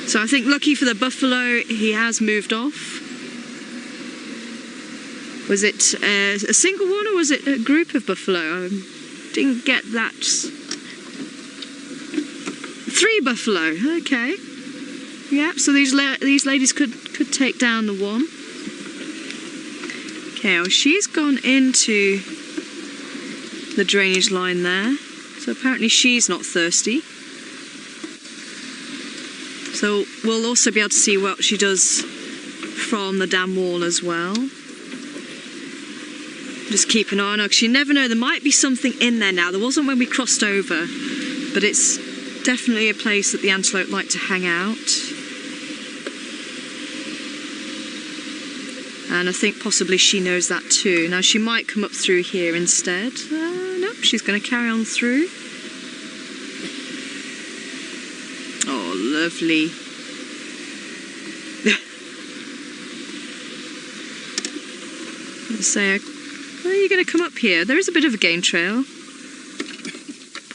So I think lucky for the buffalo, he has moved off. Was it a single one or was it a group of buffalo? I didn't get that. 3 buffalo, okay. Yeah, so these ladies could take down the one. Okay, well, she's gone into the drainage line there. So apparently she's not thirsty. So we'll also be able to see what she does from the dam wall as well. Just keep an eye on her, because you never know, there might be something in there now. There wasn't when we crossed over, but it's definitely a place that the antelope like to hang out. And I think possibly she knows that too. Now she might come up through here instead. No, she's going to carry on through. Oh, lovely. Say, are you going to come up here? There is a bit of a game trail.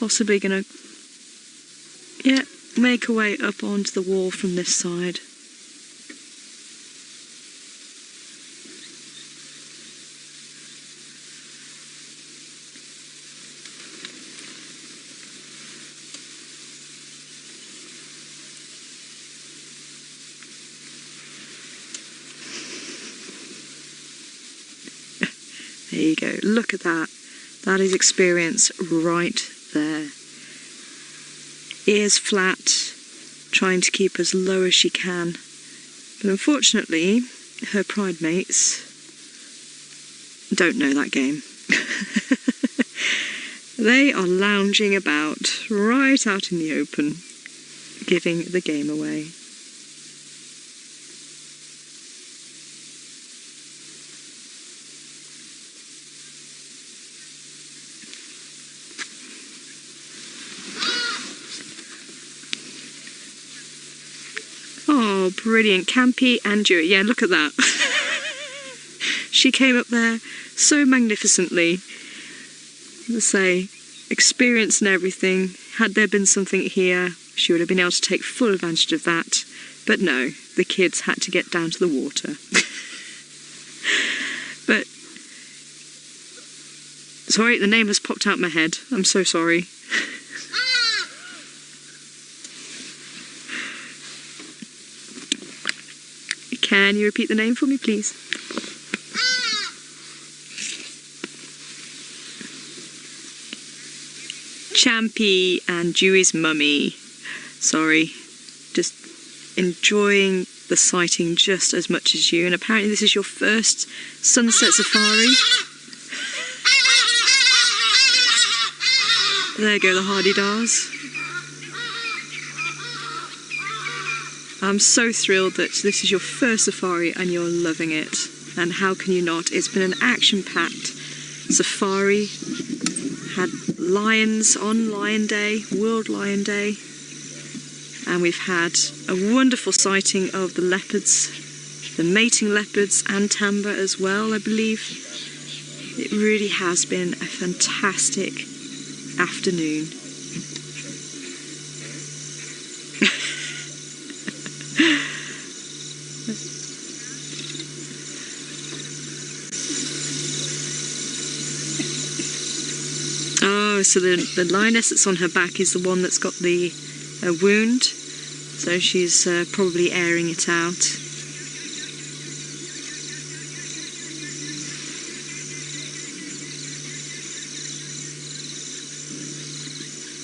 Possibly going to, yeah, make her way up onto the wall from this side. There you go, look at that. That is experience right there. Ears flat, trying to keep as low as she can. But unfortunately, her pride mates don't know that game. They are lounging about right out in the open, giving the game away. Oh, brilliant. Campy and Djuma. Yeah, look at that. She came up there so magnificently. Let's say, experience and everything. Had there been something here, she would have been able to take full advantage of that. But no, the kids had to get down to the water. But, sorry, the name has popped out my head. I'm so sorry. Can you repeat the name for me, please? Champy and Dewey's mummy. Sorry. Just enjoying the sighting just as much as you. And apparently this is your first sunset safari. There go the hardy-dars. I'm so thrilled that this is your first safari and you're loving it. And how can you not? It's been an action-packed safari. Had lions on Lion Day, World Lion Day. And we've had a wonderful sighting of the leopards, the mating leopards and Tamba as well, I believe. It really has been a fantastic afternoon. Oh, so the lioness that's on her back is the one that's got the wound. So she's probably airing it out.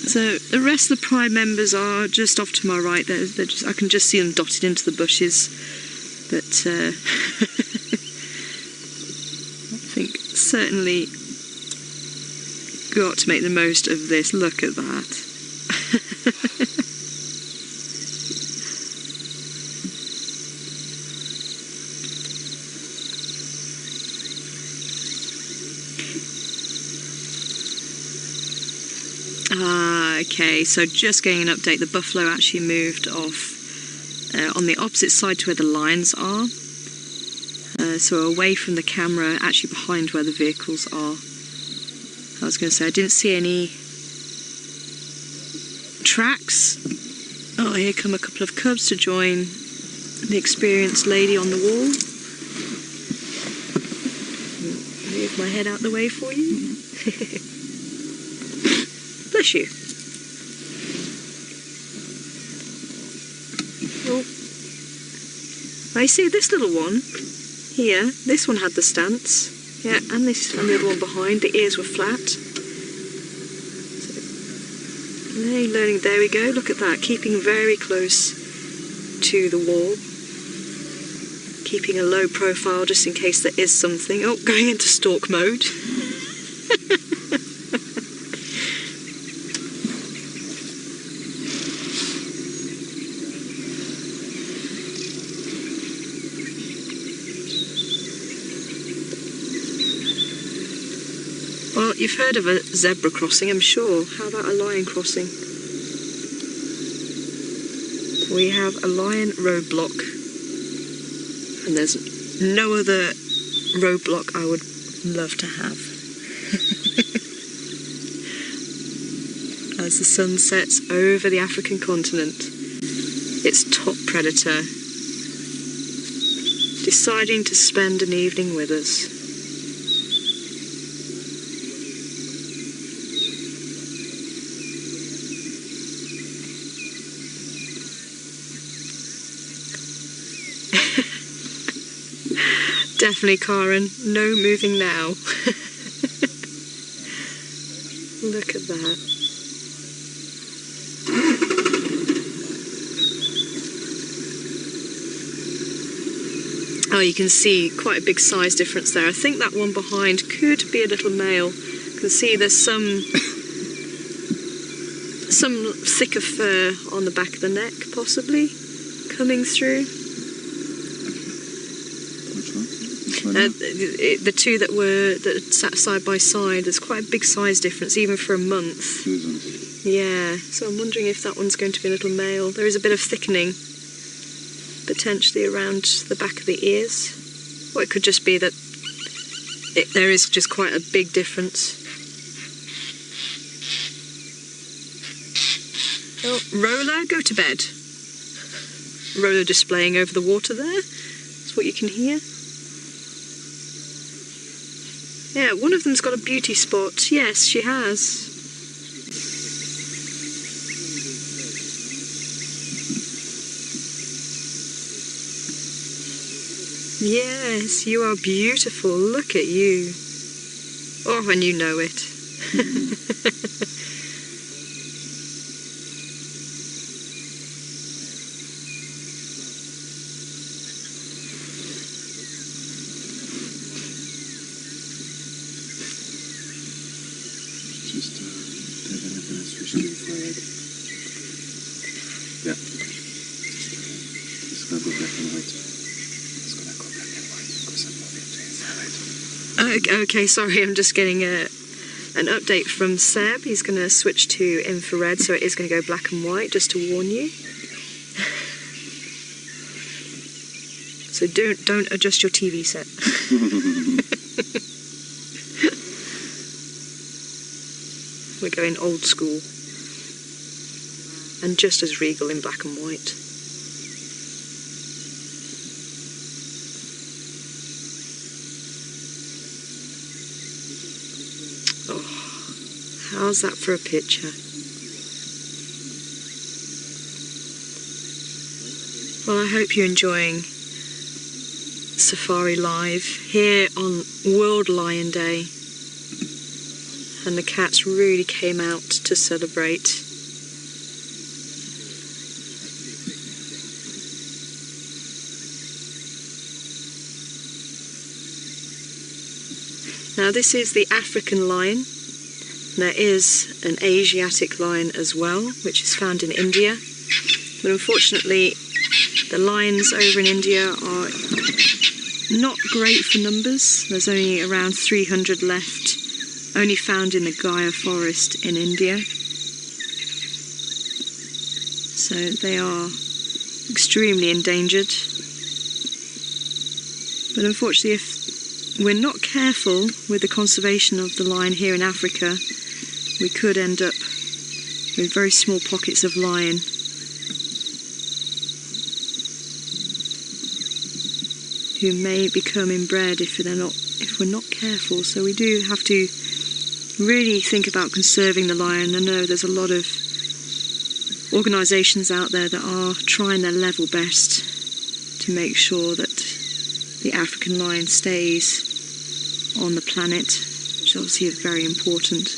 So the rest of the Pride members are just off to my right. They're just, I can just see them dotted into the bushes. But certainly got to make the most of this. Look at that. Okay, so just getting an update. The buffalo actually moved off on the opposite side to where the lions are. So away from the camera, actually behind where the vehicles are. I was going to say, I didn't see any tracks. Oh, here come a couple of cubs to join the experienced lady on the wall. Move my head out the way for you. Bless you. Oh. I see this little one here. This one had the stance. Yeah, and the other one behind. The ears were flat. So, learning. There we go. Look at that. Keeping very close to the wall. Keeping a low profile just in case there is something. Oh, going into stalk mode. Well, you've heard of a zebra crossing, I'm sure. How about a lion crossing? We have a lion roadblock. And there's no other roadblock I would love to have. As the sun sets over the African continent, its top predator deciding to spend an evening with us. Definitely, Karen. No moving now. Look at that. Oh, you can see quite a big size difference there. I think that one behind could be a little male. You can see there's some thicker fur on the back of the neck, possibly, coming through. The two that sat side by side, there's quite a big size difference, even for a month. Yeah, so I'm wondering if that one's going to be a little male. There is a bit of thickening, potentially around the back of the ears. Or it could just be that there is just quite a big difference. Oh, Roller, go to bed. Roller displaying over the water there. That's what you can hear. Yeah, one of them's got a beauty spot. Yes, she has. Yes, you are beautiful. Look at you. Oh, and you know it. Okay, sorry, I'm just getting an update from Seb. He's going to switch to infrared, so it is going to go black and white, just to warn you. So don't adjust your TV set. We're going old school. And just as regal in black and white. How's that for a picture? Well, I hope you're enjoying Safari Live here on World Lion Day. And the cats really came out to celebrate. Now this is the African lion. There is an Asiatic lion as well, which is found in India. But unfortunately, the lions over in India are not great for numbers. There's only around 300 left, only found in the Gaia forest in India. So they are extremely endangered. But unfortunately, if we're not careful with the conservation of the lion here in Africa, we could end up with very small pockets of lion. Who may become inbred if we're not careful. So we do have to really think about conserving the lion. I know there's a lot of organisations out there that are trying their level best to make sure that the African lion stays on the planet, which obviously is very important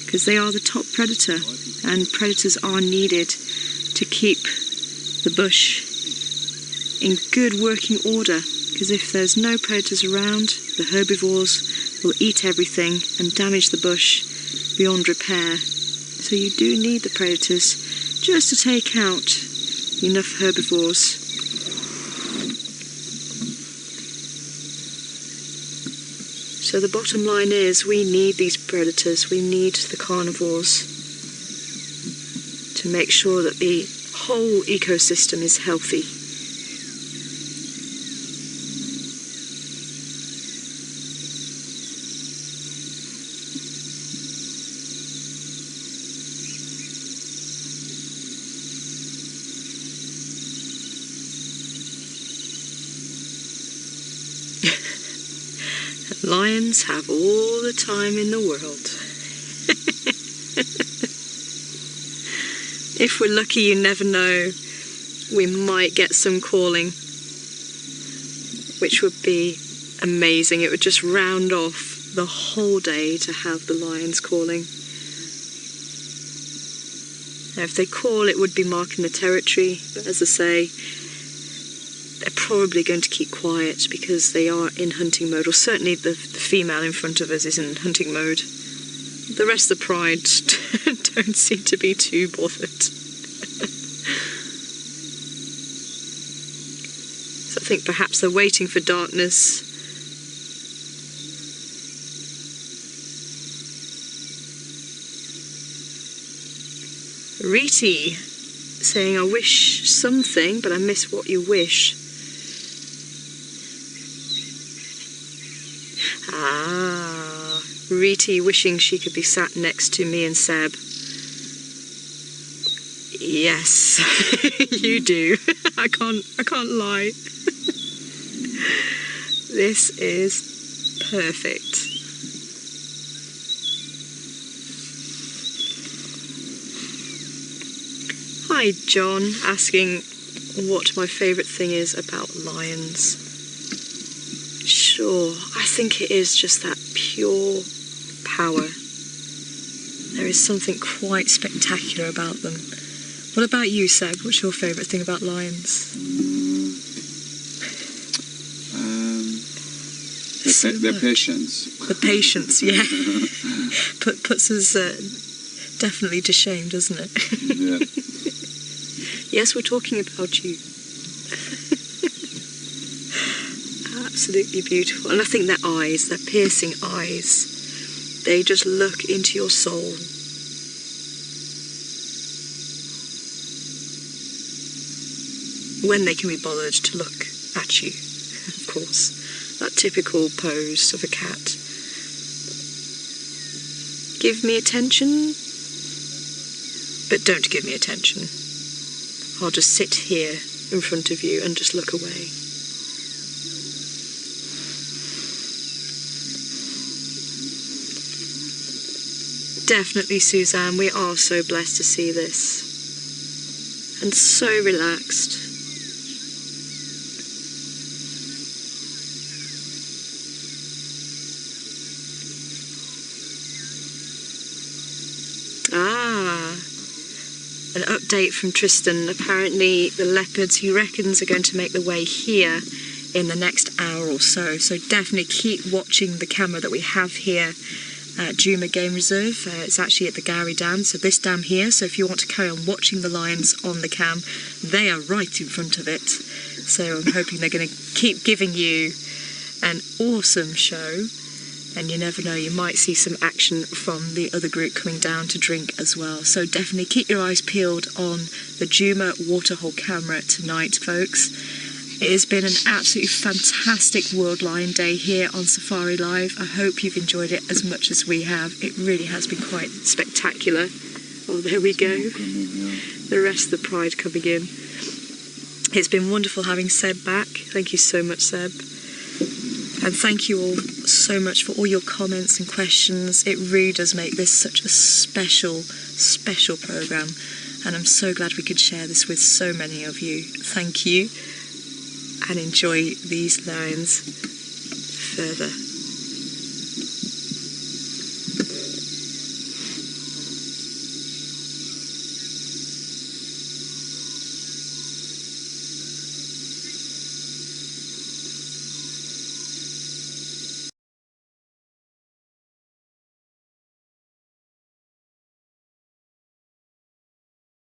because they are the top predator, and predators are needed to keep the bush in good working order, because if there's no predators around, the herbivores will eat everything and damage the bush beyond repair. So you do need the predators just to take out enough herbivores. So the bottom line is, we need these predators, we need the carnivores to make sure that the whole ecosystem is healthy. Lions have all the time in the world. If we're lucky, you never know, we might get some calling, which would be amazing. It would just round off the whole day to have the lions calling. Now, if they call, it would be marking the territory, but as I say, they're probably going to keep quiet because they are in hunting mode, or certainly the female in front of us is in hunting mode. The rest of the pride don't seem to be too bothered. So I think perhaps they're waiting for darkness. Riti saying, I wish something, but I miss what you wish. Ah, Riti wishing she could be sat next to me and Seb. Yes, you do. I can't lie. This is perfect. Hi John, asking what my favourite thing is about lions. Sure, I think it is just that pure power. There is something quite spectacular about them. What about you, Seb? What's your favourite thing about lions? The patience. The patience, yeah. Puts us definitely to shame, doesn't it? Yeah. Yes, we're talking about you. Absolutely beautiful. And I think their eyes, their piercing eyes, they just look into your soul. When they can be bothered to look at you, of course. That typical pose of a cat. Give me attention, but don't give me attention. I'll just sit here in front of you and just look away. Definitely, Suzanne, we are so blessed to see this. And so relaxed. An update from Tristan. Apparently the leopards, he reckons, are going to make their way here in the next hour or so. So definitely keep watching the camera that we have here at Djuma Game Reserve. It's actually at the Gowrie Dam, so this dam here. So if you want to carry on watching the lions on the cam, they are right in front of it. So I'm hoping they're going to keep giving you an awesome show. And you never know, you might see some action from the other group coming down to drink as well. So definitely keep your eyes peeled on the Djuma waterhole camera tonight, folks. It has been an absolutely fantastic World Lion Day here on Safari Live. I hope you've enjoyed it as much as we have. It really has been quite spectacular. Oh, there we go. The rest of the pride coming in. It's been wonderful having Seb back. Thank you so much, Seb. And thank you all so much for all your comments and questions. It really does make this such a special, special programme. And I'm so glad we could share this with so many of you. Thank you. And enjoy these lions further.